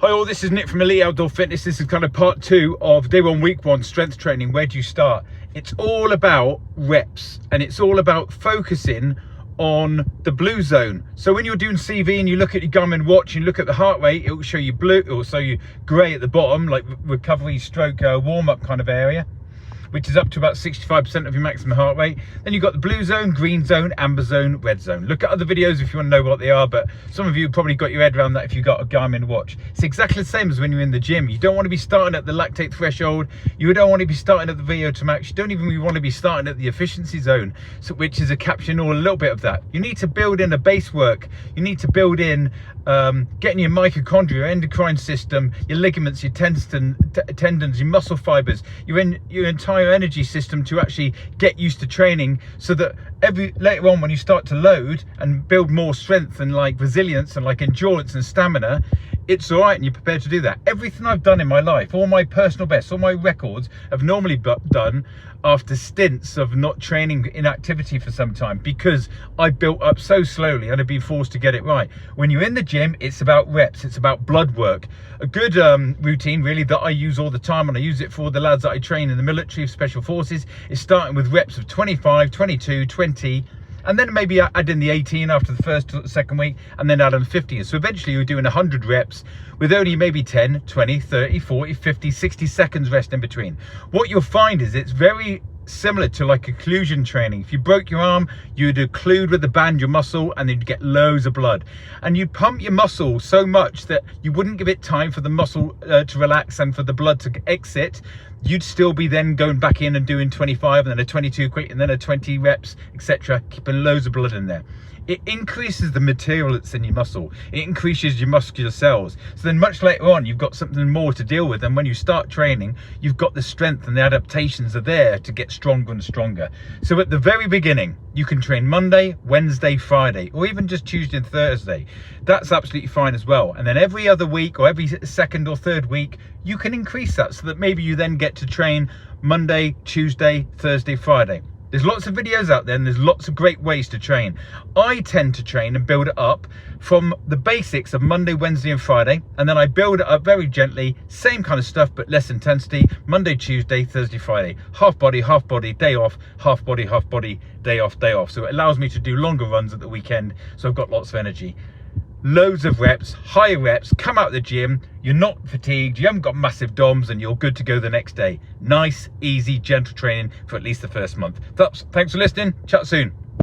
Hi all, this is Nick from Elite Outdoor Fitness. This is kind of part 2 of day 1, week 1, strength training. Where do you start? It's all about reps and it's all about focusing on the blue zone. So when you're doing CV and you look at your Garmin watch and you look at the heart rate, it will show you blue, it will show you grey at the bottom, like recovery stroke warm-up kind of area, which is up to about 65% of your maximum heart rate. Then you've got the blue zone, green zone, amber zone, red zone. Look at other videos if you want to know what they are, but some of you probably got your head around that if you've got a Garmin watch. It's exactly the same as when you're in the gym. You don't want to be starting at the lactate threshold. You don't want to be starting at the VO2 max. You don't even really want to be starting at the efficiency zone, so, which is a caption or a little bit of that. You need to build in a base work. You need to build in getting your mitochondria, your endocrine system, your ligaments, your tendons, your muscle fibers, your entire energy system to actually get used to training, so that later on when you start to load and build more strength and like resilience and like endurance and stamina, it's all right and you're prepared to do that. Everything I've done in my life, all my personal bests, all my records have normally done after stints of not training in activity for some time, because I built up so slowly and I've been forced to get it right. When you're in the gym, it's about reps, it's about blood work. A good routine really that I use all the time, and I use it for the lads that I train in the military, special forces, is starting with reps of 25, 22, 20, and then maybe add in the 18 after the first or second week, and then add on 50. So eventually you're doing 100 reps with only maybe 10, 20, 30, 40, 50, 60 seconds rest in between. What you'll find is it's very similar to like occlusion training. If you broke your arm, you'd occlude with the band your muscle, and then you'd get loads of blood, and you'd pump your muscle so much that you wouldn't give it time for the muscle to relax and for the blood to exit. You'd still be then going back in and doing 25 and then a 22 quick and then a 20 reps, etc., keeping loads of blood in there. It increases the material that's in your muscle. It increases your muscular cells. So then much later on, you've got something more to deal with. And when you start training, you've got the strength and the adaptations are there to get stronger and stronger. So at the very beginning, you can train Monday, Wednesday, Friday, or even just Tuesday and Thursday. That's absolutely fine as well. And then every other week or every second or third week, you can increase that so that maybe you then get to train Monday, Tuesday, Thursday, Friday. There's lots of videos out there and there's lots of great ways to train. I tend to train and build it up from the basics of Monday, Wednesday and Friday, and then I build it up very gently, same kind of stuff but less intensity, Monday, Tuesday, Thursday, Friday. Half body, day off, half body, day off, day off. So it allows me to do longer runs at the weekend, so I've got lots of energy. Loads of reps, higher reps, come out of the gym, you're not fatigued, you haven't got massive DOMs, and you're good to go the next day. Nice, easy, gentle training for at least the first month. Thanks for listening, chat soon.